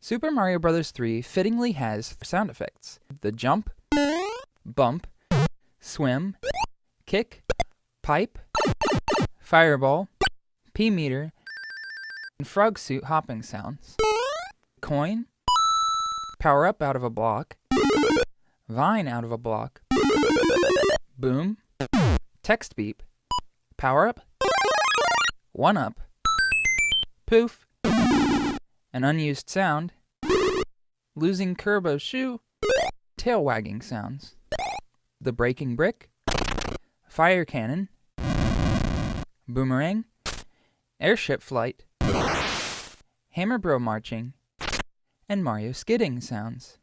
Super Mario Bros. 3 fittingly has sound effects: the jump, bump, swim, kick, pipe, fireball, P-meter, and frog suit hopping sounds. Coin, power up out of a block, vine out of a block, boom, text beep, power up, one up, poof, an unused sound, losing Kerbo's shoe, tail wagging sounds, the breaking brick, fire cannon, boomerang, airship flight, Hammer Bro marching, and Mario skidding sounds.